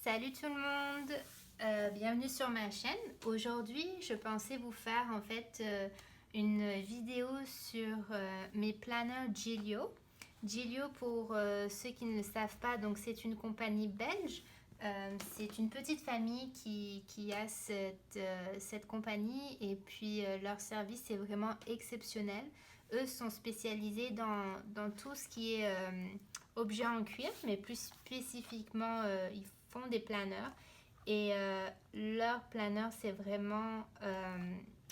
Salut tout le monde, bienvenue sur ma chaîne. Aujourd'hui, je pensais vous faire une vidéo sur mes planeurs Gillio. Gillio, pour ceux qui ne le savent pas, donc c'est une compagnie belge. C'est une petite famille qui a cette compagnie et puis leur service est vraiment exceptionnel. Eux sont spécialisés dans tout ce qui est objets en cuir, mais plus spécifiquement, ils font des planeurs. Et leurs planeurs,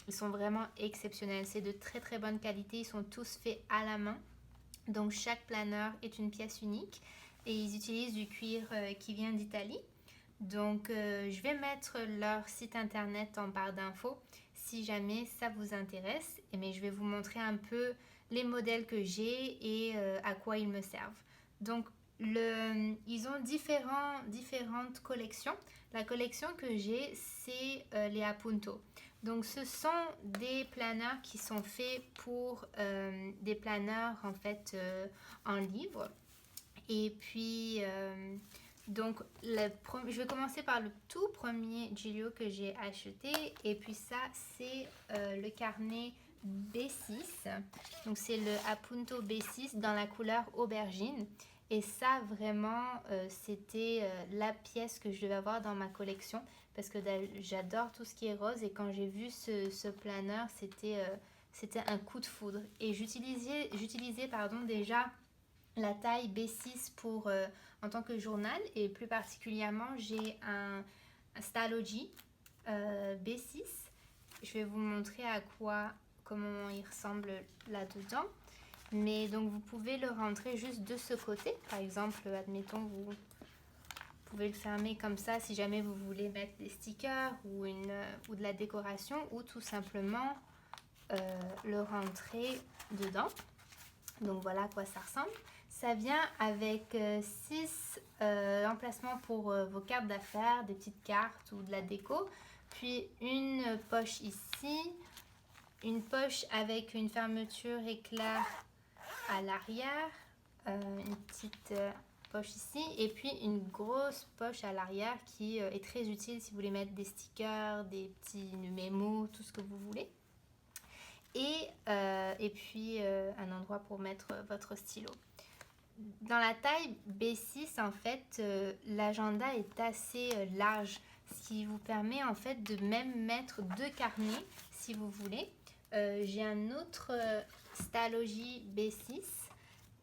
ils sont vraiment exceptionnels. C'est de très très bonne qualité. Ils sont tous faits à la main. Donc chaque planeur est une pièce unique. Et ils utilisent du cuir qui vient d'Italie. Donc je vais mettre leur site internet en barre d'infos si jamais ça vous intéresse. Mais je vais vous montrer un peu les modèles que j'ai et à quoi ils me servent. Donc ils ont différentes collections. La collection que j'ai, c'est les Apunto. Donc ce sont des planeurs qui sont faits pour des planeurs en livre. Et puis je vais commencer par le tout premier Gillio que j'ai acheté. Et puis ça, c'est le carnet B6. Donc c'est le Apunto B6 dans la couleur aubergine. Et ça, vraiment, c'était la pièce que je devais avoir dans ma collection parce que j'adore tout ce qui est rose. Et quand j'ai vu ce planeur, c'était un coup de foudre. Et j'utilisais déjà la taille B6 en tant que journal. Et plus particulièrement, j'ai un Stalogy B6. Je vais vous montrer comment il ressemble là-dedans. Mais donc vous pouvez le rentrer juste de ce côté. Par exemple, admettons, vous pouvez le fermer comme ça si jamais vous voulez mettre des stickers ou de la décoration, ou tout simplement le rentrer dedans. Donc voilà à quoi ça ressemble. Ça vient avec 6 emplacements pour vos cartes d'affaires, des petites cartes ou de la déco. Puis une poche ici, une poche avec une fermeture éclair à l'arrière, une petite poche ici, et puis une grosse poche à l'arrière qui est très utile si vous voulez mettre des stickers, des petits mémos, tout ce que vous voulez. Et puis un endroit pour mettre votre stylo. Dans la taille B6, en fait, l'agenda est assez large, ce qui vous permet en fait de même mettre 2 carnets si vous voulez. J'ai un autre Stalogy B6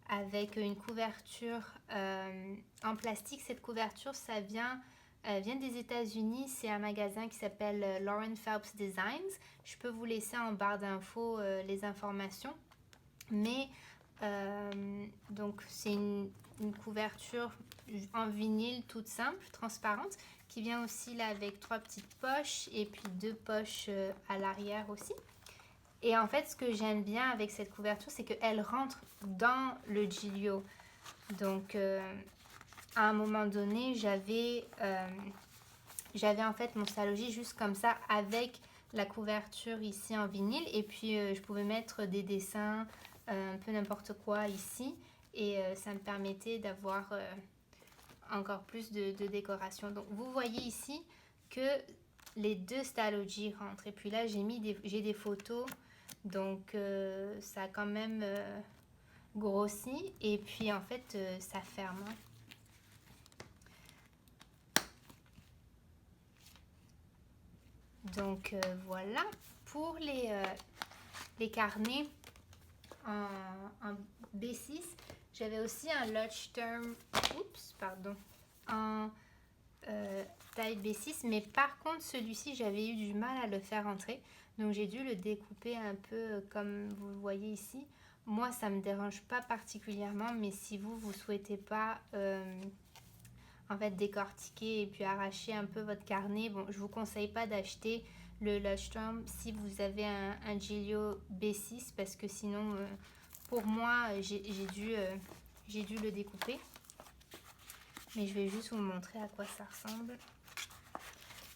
avec une couverture en plastique. Cette couverture, elle vient des États-Unis. C'est un magasin qui s'appelle Lauren Phelps Designs. Je peux vous laisser en barre d'infos les informations. Mais donc c'est une couverture en vinyle toute simple, transparente, qui vient aussi là avec 3 petites poches et puis 2 poches à l'arrière aussi. Et en fait, ce que j'aime bien avec cette couverture, c'est qu'elle rentre dans le Gillio. Donc à un moment donné, j'avais en fait mon Stalogy juste comme ça avec la couverture ici en vinyle. Et puis je pouvais mettre des dessins, un peu n'importe quoi ici. Et ça me permettait d'avoir encore plus de décoration. Donc vous voyez ici que les 2 Stalogy rentrent. Et puis là, j'ai des photos. Donc ça a quand même grossi. Et puis en fait, ça ferme. Donc voilà pour les carnets en B6. J'avais aussi un Leuchtturm en taille B6, mais par contre celui-ci j'avais eu du mal à le faire entrer, donc j'ai dû le découper un peu comme vous le voyez ici. Moi ça me dérange pas particulièrement, mais si vous souhaitez pas en fait décortiquer et puis arracher un peu votre carnet, bon, je vous conseille pas d'acheter le Leuchtturm si vous avez un Gillio B6, parce que sinon pour moi j'ai dû le découper. Mais je vais juste vous montrer à quoi ça ressemble.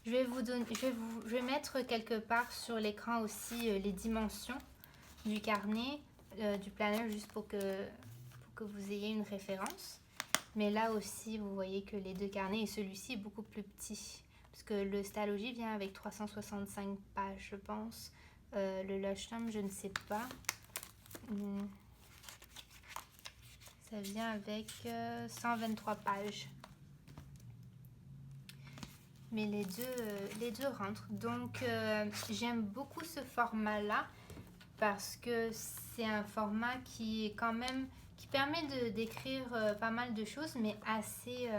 Je vais mettre quelque part sur l'écran aussi les dimensions du carnet, du planeur, juste pour que vous ayez une référence. Mais là aussi, vous voyez que les deux carnets, et celui-ci est beaucoup plus petit. Parce que le Stalogy vient avec 365 pages, je pense. Le Leuchtturm, je ne sais pas. Ça vient avec 123 pages. Mais les deux rentrent. Donc, j'aime beaucoup ce format-là parce que c'est un format qui est quand même qui permet d'écrire pas mal de choses, mais assez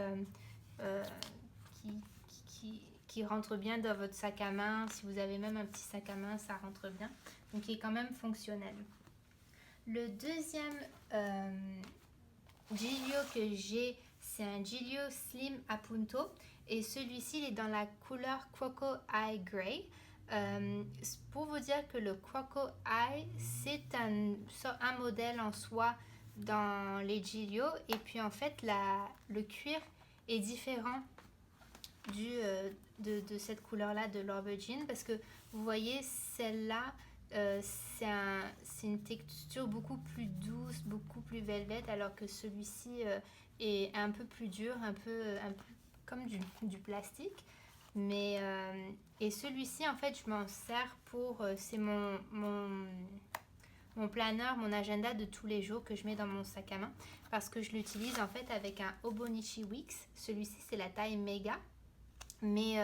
qui rentre bien dans votre sac à main. Si vous avez même un petit sac à main, ça rentre bien. Donc, il est quand même fonctionnel. Le deuxième Giglio que j'ai, c'est un Giglio Slim Appunto. Et celui-ci, il est dans la couleur Croco Eye Grey. Pour vous dire que le Croco Eye, c'est un modèle en soi dans les Giglio. Et puis en fait, le cuir est différent de cette couleur-là de l'Aubergine. Parce que vous voyez, celle-là, c'est une texture beaucoup plus douce, beaucoup plus velvet, alors que celui-ci est un peu plus dur, un peu comme du plastique. Mais et celui-ci, en fait, je m'en sers pour c'est mon planeur, mon agenda de tous les jours que je mets dans mon sac à main, parce que je l'utilise en fait avec un Hobonichi Weeks. Celui-ci, c'est la taille méga, mais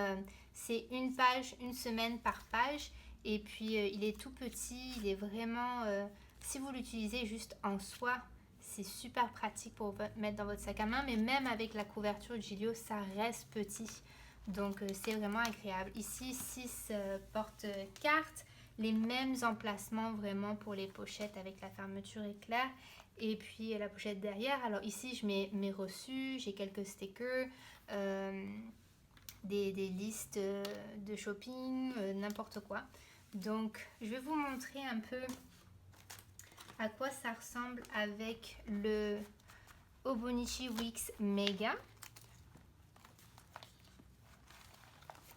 c'est une page, une semaine par page. Et puis il est tout petit, il est vraiment, si vous l'utilisez juste en soi, c'est super pratique pour mettre dans votre sac à main, mais même avec la couverture Giglio, ça reste petit. Donc c'est vraiment agréable. Ici, 6 porte-cartes, les mêmes emplacements vraiment pour les pochettes avec la fermeture éclair. Et puis la pochette derrière. Alors ici, je mets mes reçus, j'ai quelques stickers, des listes de shopping, n'importe quoi. Donc, je vais vous montrer un peu à quoi ça ressemble avec le Hobonichi Weeks Mega.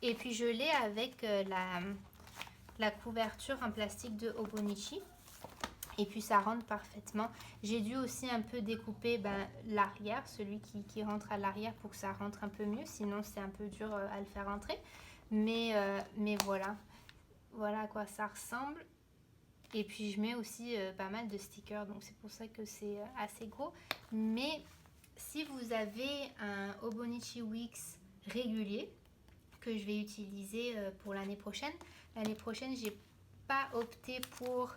Et puis, je l'ai avec la couverture en plastique de Hobonichi. Et puis, ça rentre parfaitement. J'ai dû aussi un peu découper l'arrière, celui qui rentre à l'arrière pour que ça rentre un peu mieux. Sinon, c'est un peu dur à le faire rentrer. Mais voilà. Voilà à quoi ça ressemble. Et puis je mets aussi pas mal de stickers, donc c'est pour ça que c'est assez gros. Mais si vous avez un Hobonichi Weeks régulier que je vais utiliser pour l'année prochaine, j'ai pas opté pour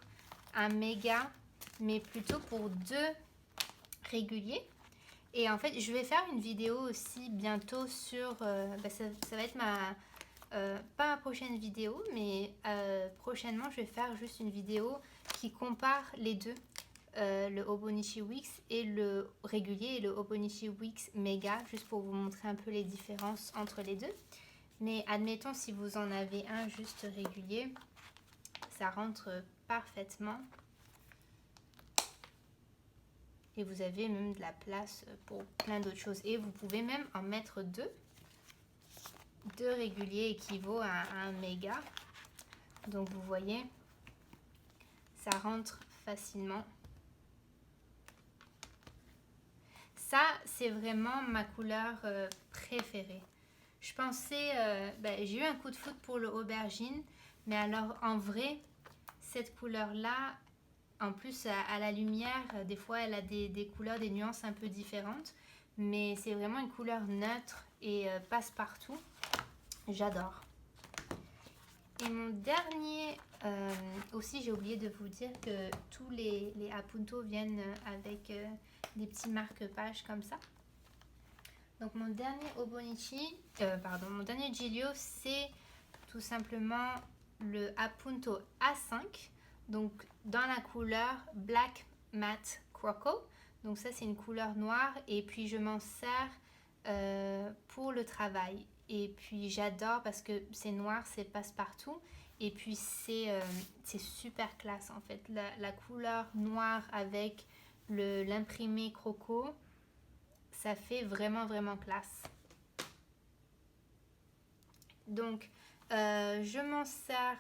un méga, mais plutôt pour 2 réguliers. Et en fait, je vais faire une vidéo aussi bientôt sur, ça va être pas ma prochaine vidéo, mais prochainement je vais faire juste une vidéo qui compare les deux, le Hobonichi Weeks et le régulier et le Hobonichi Weeks Mega, juste pour vous montrer un peu les différences entre les deux. Mais admettons, si vous en avez un juste régulier, ça rentre parfaitement. Et vous avez même de la place pour plein d'autres choses. Et vous pouvez même en mettre 2. 2 réguliers équivaut à un méga. Donc vous voyez, ça rentre facilement. Ça, c'est vraiment ma couleur préférée. Je pensais, j'ai eu un coup de foudre pour le aubergine, mais alors en vrai, cette couleur-là, en plus à la lumière, des fois elle a des couleurs, des nuances un peu différentes, mais c'est vraiment une couleur neutre et passe-partout. J'adore. Et mon dernier, aussi j'ai oublié de vous dire que tous les Appunto viennent avec des petits marque-pages comme ça. Donc mon dernier mon dernier Giglio, c'est tout simplement le Appunto A5. Donc dans la couleur Black Matte Croco. Donc ça c'est une couleur noire et puis je m'en sers pour le travail. Et puis j'adore parce que c'est noir, c'est passe-partout. Et puis c'est super classe en fait. La couleur noire avec l'imprimé croco, ça fait vraiment vraiment classe. Donc je m'en sers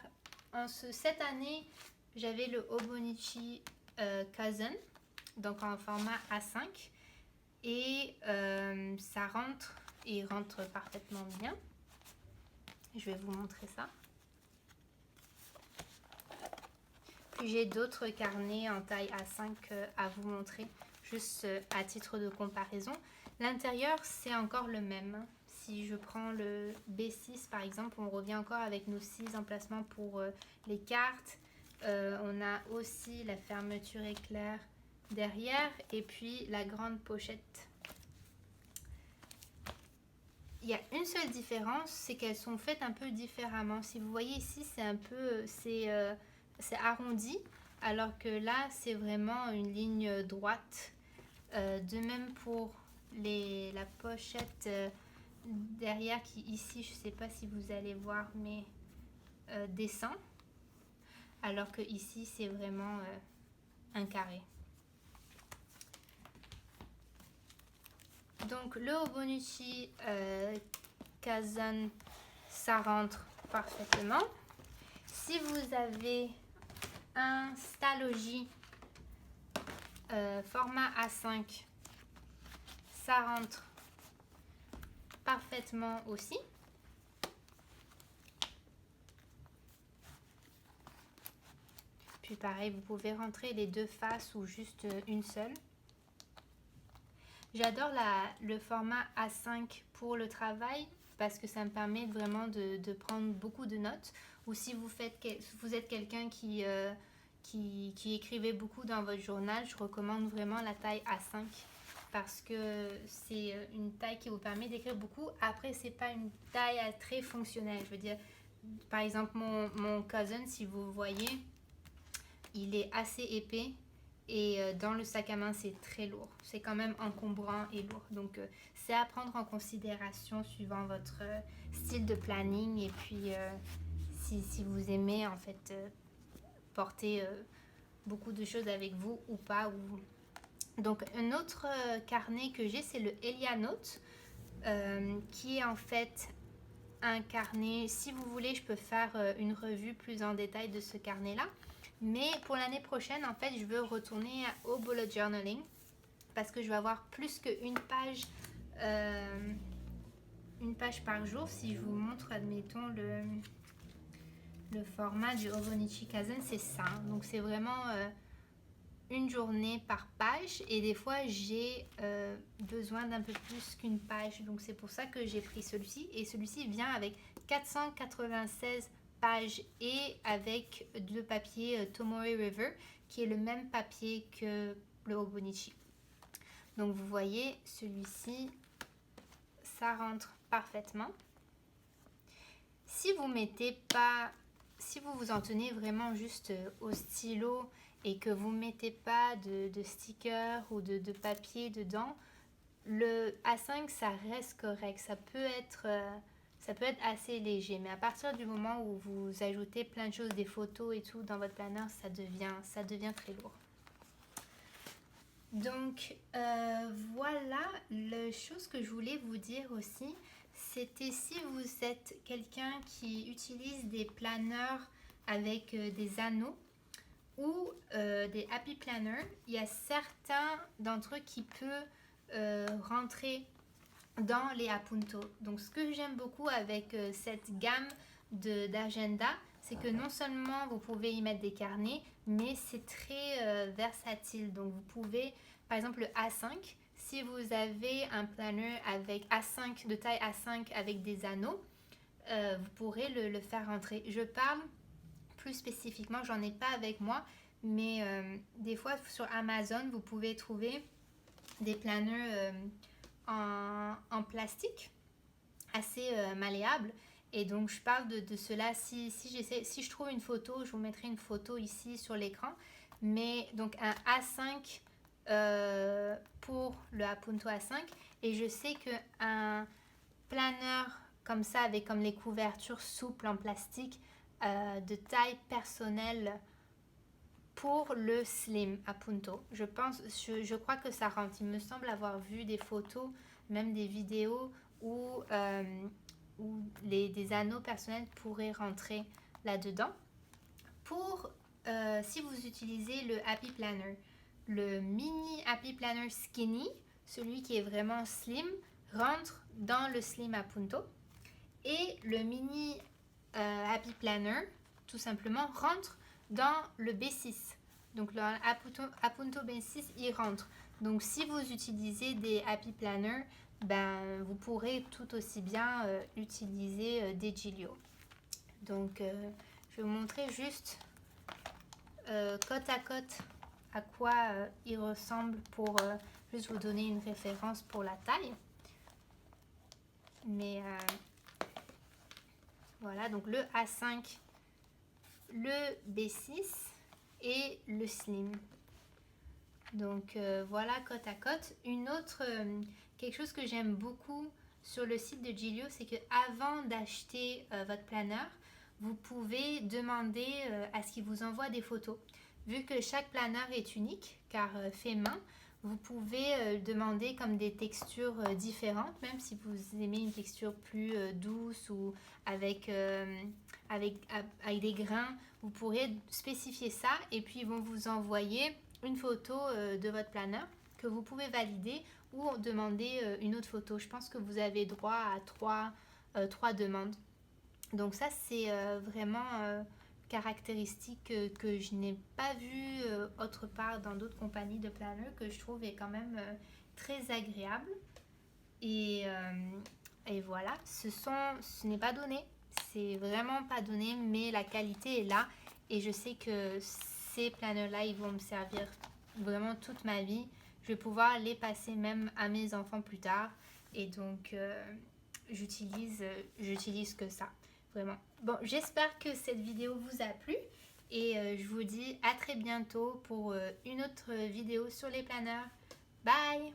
cette année, j'avais le Hobonichi Cousin, donc en format A5. et ça rentre et rentre parfaitement bien. Je vais vous montrer ça. Puis j'ai d'autres carnets en taille A5 à vous montrer, juste à titre de comparaison. L'intérieur, c'est encore le même. Si je prends le B6 par exemple, on revient encore avec nos 6 emplacements pour les cartes. On a aussi la fermeture éclair derrière et puis la grande pochette. Il y a une seule différence, c'est qu'elles sont faites un peu différemment. Si vous voyez ici, c'est un peu c'est arrondi, alors que là, c'est vraiment une ligne droite. De même pour la pochette derrière qui ici, je ne sais pas si vous allez voir, mais descend. Alors que ici, c'est vraiment un carré. Donc le Hobonichi Kazan, ça rentre parfaitement. Si vous avez un Stalogy format A5, ça rentre parfaitement aussi. Puis pareil, vous pouvez rentrer les deux faces ou juste une seule. J'adore le format A5 pour le travail parce que ça me permet vraiment de prendre beaucoup de notes. Ou si vous êtes quelqu'un qui écrivait beaucoup dans votre journal, je recommande vraiment la taille A5 parce que c'est une taille qui vous permet d'écrire beaucoup. Après, c'est pas une taille très fonctionnelle. Je veux dire, par exemple, mon cousin, si vous voyez, il est assez épais. Et dans le sac à main, c'est très lourd. C'est quand même encombrant et lourd. Donc, c'est à prendre en considération suivant votre style de planning. Et puis, si vous aimez, en fait, porter beaucoup de choses avec vous ou pas. Donc, un autre carnet que j'ai, c'est le Elianote, qui est en fait un carnet. Si vous voulez, je peux faire une revue plus en détail de ce carnet-là. Mais pour l'année prochaine, en fait, je veux retourner au bullet journaling parce que je vais avoir plus qu'une page par jour. Si je vous montre, admettons, le format du Hobonichi Kazan, c'est ça. Donc, c'est vraiment une journée par page et des fois, j'ai besoin d'un peu plus qu'une page. Donc, c'est pour ça que j'ai pris celui-ci. Et celui-ci vient avec 496 pages et avec le papier Tomori River qui est le même papier que le Hobonichi. Donc vous voyez, celui-ci, ça rentre parfaitement. Si vous vous en tenez vraiment juste au stylo et que vous ne mettez pas de stickers ou de papier dedans, le A5, ça reste correct. Ça peut être assez léger, mais à partir du moment où vous ajoutez plein de choses, des photos et tout dans votre planeur, ça devient très lourd. Donc voilà, la chose que je voulais vous dire aussi, c'était si vous êtes quelqu'un qui utilise des planeurs avec des anneaux ou des happy planners, il y a certains d'entre eux qui peuvent rentrer dans les Apunto. Donc ce que j'aime beaucoup avec cette gamme d'agenda, c'est que non seulement vous pouvez y mettre des carnets, mais c'est très versatile. Donc vous pouvez, par exemple le A5, si vous avez un planner avec A5, de taille A5 avec des anneaux, vous pourrez le faire rentrer. Je parle plus spécifiquement, j'en ai pas avec moi, mais des fois sur Amazon, vous pouvez trouver des planners en plastique assez malléable et donc je parle de cela. Si je trouve une photo, je vous mettrai une photo ici sur l'écran, mais donc un A5 pour le Apunto A5 et je sais qu'un planeur comme ça avec comme les couvertures souples en plastique de taille personnelle pour le Slim Apunto, je crois que ça rentre. Il me semble avoir vu des photos, même des vidéos où des anneaux personnels pourraient rentrer là-dedans. Pour si vous utilisez le Happy Planner, le mini Happy Planner Skinny, celui qui est vraiment slim, rentre dans le Slim Appunto. Et le mini Happy Planner, tout simplement, rentre dans le B6. Donc le Appunto B6, il rentre. Donc si vous utilisez des Happy Planner, ben, vous pourrez tout aussi bien utiliser des Giglio. Donc je vais vous montrer juste côte à côte à quoi il ressemble pour juste vous donner une référence pour la taille. Mais voilà, donc le A5, le B6 et le Slim. Donc voilà, côte à côte. Une autre, quelque chose que j'aime beaucoup sur le site de Giglio, c'est que avant d'acheter votre planeur, vous pouvez demander à ce qu'il vous envoie des photos. Vu que chaque planeur est unique, car fait main, vous pouvez demander comme des textures différentes, même si vous aimez une texture plus douce ou avec des grains, vous pourrez spécifier ça et puis ils vont vous envoyer une photo de votre planeur que vous pouvez valider ou demander une autre photo. Je pense que vous avez droit à trois demandes. Donc ça, c'est vraiment caractéristique que je n'ai pas vu autre part dans d'autres compagnies de planeurs, que je trouve est quand même très agréable. Et voilà, ce n'est pas donné, c'est vraiment pas donné, mais la qualité est là et je sais que ces planeurs-là, ils vont me servir vraiment toute ma vie. Je vais pouvoir les passer même à mes enfants plus tard et donc j'utilise que ça. Vraiment. Bon, j'espère que cette vidéo vous a plu et je vous dis à très bientôt pour une autre vidéo sur les planeurs. Bye!